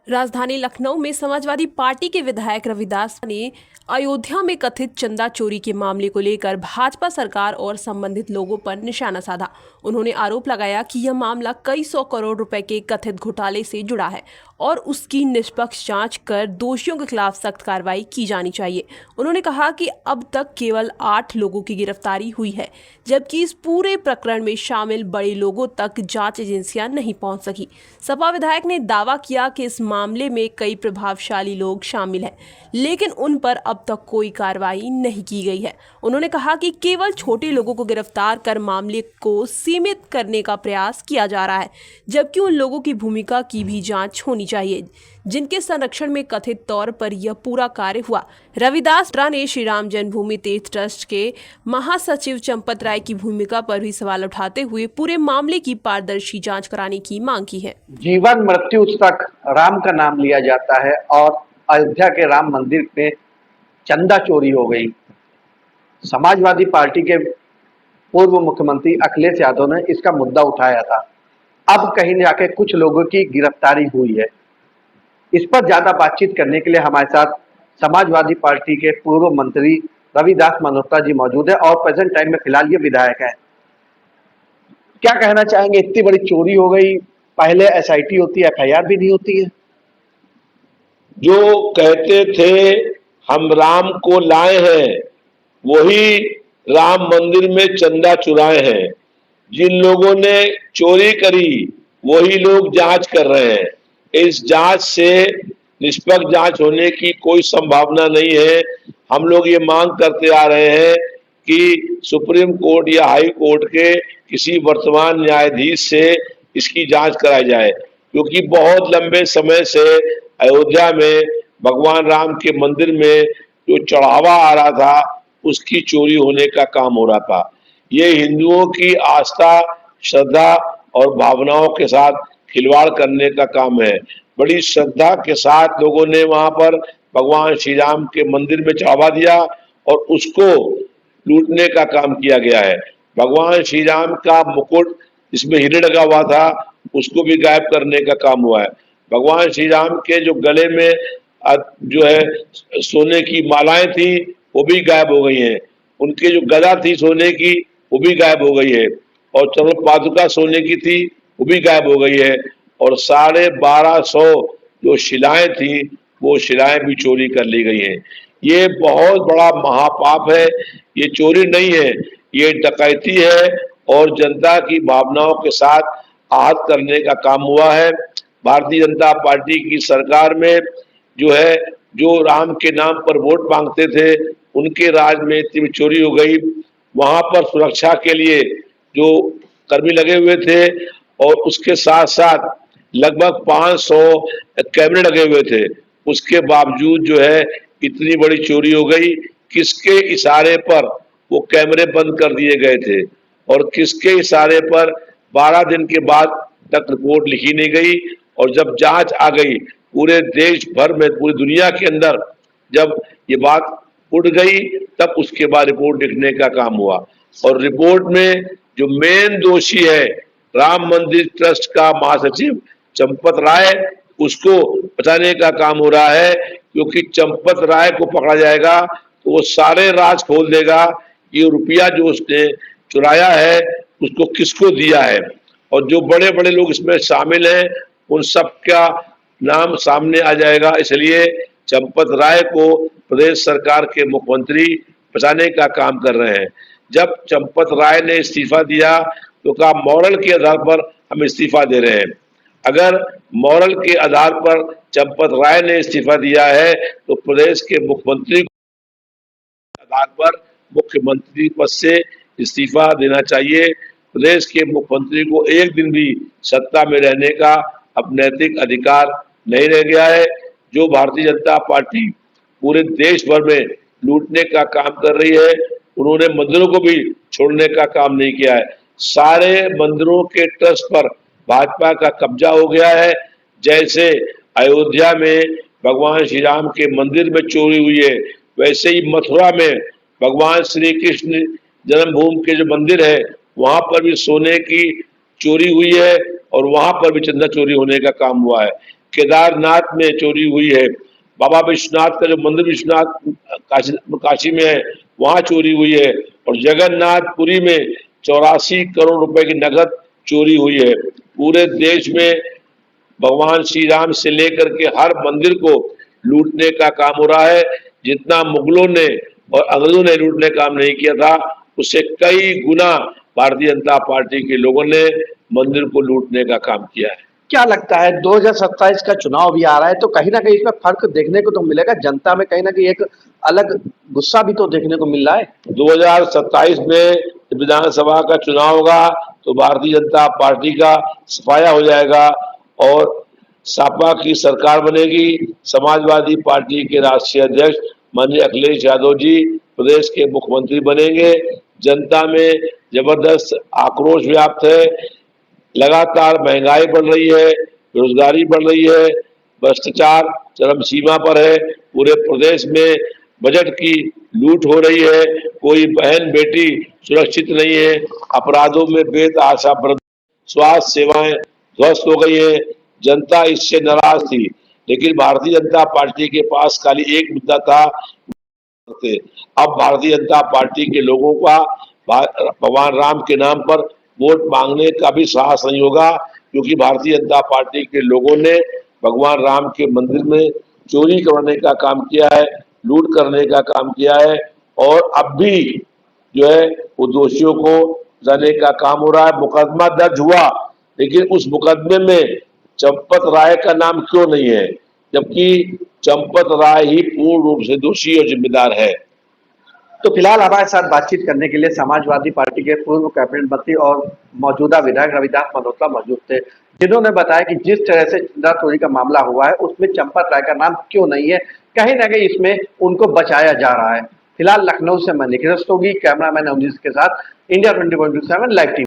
राजधानी लखनऊ में समाजवादी पार्टी के विधायक रविदास ने अयोध्या में कथित चंदा चोरी के मामले को लेकर भाजपा सरकार और संबंधित लोगों पर निशाना साधा। उन्होंने आरोप लगाया कि यह मामला कई 100 करोड़ रुपए के कथित घोटाले से जुड़ा है और उसकी निष्पक्ष जांच कर दोषियों के खिलाफ सख्त कार्रवाई की जानी चाहिए। उन्होंने कहा कि अब तक केवल 8 लोगों की गिरफ्तारी हुई है, जबकि इस पूरे प्रकरण में शामिल बड़े लोगों तक जांच एजेंसियां नहीं पहुंच सकी। सपा विधायक ने दावा किया कि इस मामले में कई प्रभावशाली लोग शामिल हैं, लेकिन उन पर अब तक कोई कार्रवाई नहीं की गई है। उन्होंने कहा कि केवल छोटे लोगों को गिरफ्तार कर मामले को सीमित करने का प्रयास किया जा रहा है, जबकि उन लोगों की भूमिका की भी जांच होनी चाहिए जिनके संरक्षण में कथित तौर पर यह पूरा कार्य हुआ। रविदास ने श्री राम जन्मभूमि तीर्थ ट्रस्ट के महासचिव चंपत राय की भूमिका पर भी सवाल उठाते हुए पूरे मामले की पारदर्शी जांच कराने की मांग की है। जीवन मृत्यु तक राम का नाम लिया जाता है और अयोध्या के राम मंदिर में चंदा चोरी हो गई। समाजवादी पार्टी के पूर्व मुख्यमंत्री अखिलेश यादव ने इसका मुद्दा उठाया था। अब कहीं जाके कुछ लोगों की गिरफ्तारी हुई है। इस पर ज्यादा बातचीत करने के लिए हमारे साथ समाजवादी पार्टी के पूर्व मंत्री रविदास मल्होत्रा जी मौजूद है और प्रेजेंट टाइम में फिलहाल ये विधायक है। क्या कहना चाहेंगे, इतनी बड़ी चोरी हो गई, पहले एसआईटी होती है, एफआईआर भी नहीं होती है। जो कहते थे हम राम को लाए हैं, वही राम मंदिर में चंदा चुराए हैं। जिन लोगों ने चोरी करी वही लोग जांच कर रहे हैं। इस जांच से निष्पक्ष जांच होने की कोई संभावना नहीं है। हम लोग ये मांग करते आ रहे हैं कि सुप्रीम कोर्ट या हाई कोर्ट के किसी वर्तमान न्यायाधीश से इसकी जांच कराई जाए, क्योंकि बहुत लंबे समय से अयोध्या में भगवान राम के मंदिर में जो चढ़ावा आ रहा था उसकी चोरी होने का काम हो रहा था। ये हिंदुओं की आस्था, श्रद्धा और भावनाओं के साथ खिलवाड़ करने का काम है। बड़ी श्रद्धा के साथ लोगों ने वहां पर भगवान श्री राम के मंदिर में चढ़ावा दिया और उसको लूटने का काम किया गया है। भगवान श्री राम का मुकुट जिसमें हीरे लगा हुआ था उसको भी गायब करने का काम हुआ है। भगवान श्री राम के जो गले में जो है सोने की मालाएं थी वो भी गायब हो गई हैं। उनके जो गदा थी सोने की वो भी गायब हो गई है और चरण पादुका सोने की थी वो भी गायब हो गई है और 1250 जो शिलाएं थी वो शिलाएं भी चोरी कर ली गई हैं। ये बहुत बड़ा महापाप है। ये चोरी नहीं है, ये डकैती है और जनता की भावनाओं के साथ आहत करने का काम हुआ है। भारतीय जनता पार्टी की सरकार में जो है, जो राम के नाम पर वोट मांगते थे उनके राज में इतनी चोरी हो गई। वहां पर सुरक्षा के लिए जो कर्मी लगे हुए थे और उसके साथ साथ लगभग 500 कैमरे लगे हुए थे, उसके बावजूद जो है इतनी बड़ी चोरी हो गई। किसके इशारे पर वो कैमरे बंद कर दिए गए थे और किसके इशारे पर 12 दिन के बाद तक रिपोर्ट लिखी नहीं गई और जब जांच आ गई पूरे देश भर में, पूरी दुनिया के अंदर जब ये बात उड़ गई तब उसके बाद रिपोर्ट लिखने का काम हुआ और रिपोर्ट में जो मेन दोषी है राम मंदिर ट्रस्ट का महासचिव चंपत राय, उसको बचाने का काम हो रहा है, क्योंकि चंपत राय को पकड़ा जाएगा तो वो सारे राज खोल देगा। ये रुपया जो उसने चुराया है उसको किसको दिया है और जो बड़े बड़े लोग इसमें शामिल हैं उन सब का नाम सामने आ जाएगा। इसलिए चंपत राय को प्रदेश सरकार के मुख्यमंत्री बचाने का काम कर रहे हैं। जब चंपत राय ने इस्तीफा दिया तो कहा मॉरल के आधार पर हम इस्तीफा दे रहे हैं। अगर मॉरल के आधार पर चंपत राय ने इस्तीफा दिया है तो प्रदेश के मुख्यमंत्री के आधार पर मुख्यमंत्री पद से इस्तीफा देना चाहिए। प्रदेश के मुख्यमंत्री को एक दिन भी सत्ता में रहने का अब नैतिक अधिकार नहीं रह गया है। जो भारतीय जनता पार्टी पूरे देश भर में लूटने का काम कर रही है, उन्होंने मंदिरों को भी छोड़ने का काम नहीं किया है। सारे मंदिरों के ट्रस्ट पर भाजपा का कब्जा हो गया है। जैसे अयोध्या में भगवान श्री राम के मंदिर में चोरी हुई है, वैसे ही मथुरा में भगवान श्री कृष्ण जन्मभूमि के जो मंदिर है वहां पर भी सोने की चोरी हुई है और वहां पर भी चंदा चोरी होने का काम हुआ है। केदारनाथ में चोरी हुई है, बाबा विश्वनाथ का जो मंदिर विश्वनाथ काशी में है वहां चोरी हुई है, और जगन्नाथपुरी में 84 करोड़ रुपए की नकद चोरी हुई है। पूरे देश में भगवान श्री राम से लेकर के हर मंदिर को लूटने का काम हो रहा है। जितना मुगलों ने और अंग्रेजों ने लूटने का काम नहीं किया था, उससे कई गुना भारतीय जनता पार्टी के लोगों ने मंदिर को लूटने का काम किया है। क्या लगता है 2027 का चुनाव भी आ रहा है, तो कहीं ना कहीं इसमें फर्क देखने को तो मिलेगा, जनता में कहीं ना कहीं एक अलग गुस्सा भी तो देखने को मिल रहा है। 2027 में विधानसभा का चुनाव होगा तो भारतीय जनता पार्टी का सफाया हो जाएगा और सपा की सरकार बनेगी। समाजवादी पार्टी के राष्ट्रीय अध्यक्ष माननीय अखिलेश यादव जी प्रदेश के मुख्यमंत्री बनेंगे। जनता में जबरदस्त आक्रोश व्याप्त है, लगातार महंगाई बढ़ रही है, बेरोजगारी बढ़ रही है, भ्रष्टाचार चरम सीमा पर है, पूरे प्रदेश में बजट की लूट हो रही है, कोई बहन बेटी सुरक्षित नहीं है, अपराधों में बेतहाशा वृद्धि, स्वास्थ्य सेवाएं ध्वस्त हो गई है। जनता इससे नाराज थी, लेकिन भारतीय जनता पार्टी के पास खाली एक मुद्दा था। अब भारतीय जनता पार्टी के लोगों का भगवान राम के नाम पर वोट मांगने का भी साहस नहीं होगा, क्योंकि भारतीय जनता पार्टी के लोगों ने भगवान राम के मंदिर में चोरी करने का काम किया है, लूट करने का काम किया है, और अब भी जो है वो दोषियों को जाने का काम हो रहा है। मुकदमा दर्ज हुआ, लेकिन उस मुकदमे में चंपत राय का नाम क्यों नहीं है, जबकि चंपत राय ही पूर्ण रूप से दोषी और जिम्मेदार है। तो फिलहाल हमारे साथ बातचीत करने के लिए समाजवादी पार्टी के पूर्व कैबिनेट मंत्री और मौजूदा विधायक रविदास मल्होत्रा मौजूद थे, जिन्होंने बताया कि जिस तरह से चंदा चोरी का मामला हुआ है उसमें चंपत राय का नाम क्यों नहीं है, कहीं ना कहीं इसमें उनको बचाया जा रहा है। फिलहाल लखनऊ से मैं निखिल रस्तोगी, कैमरामैन अमरीश के साथ, इंडिया 24/7 लाइव टीवी।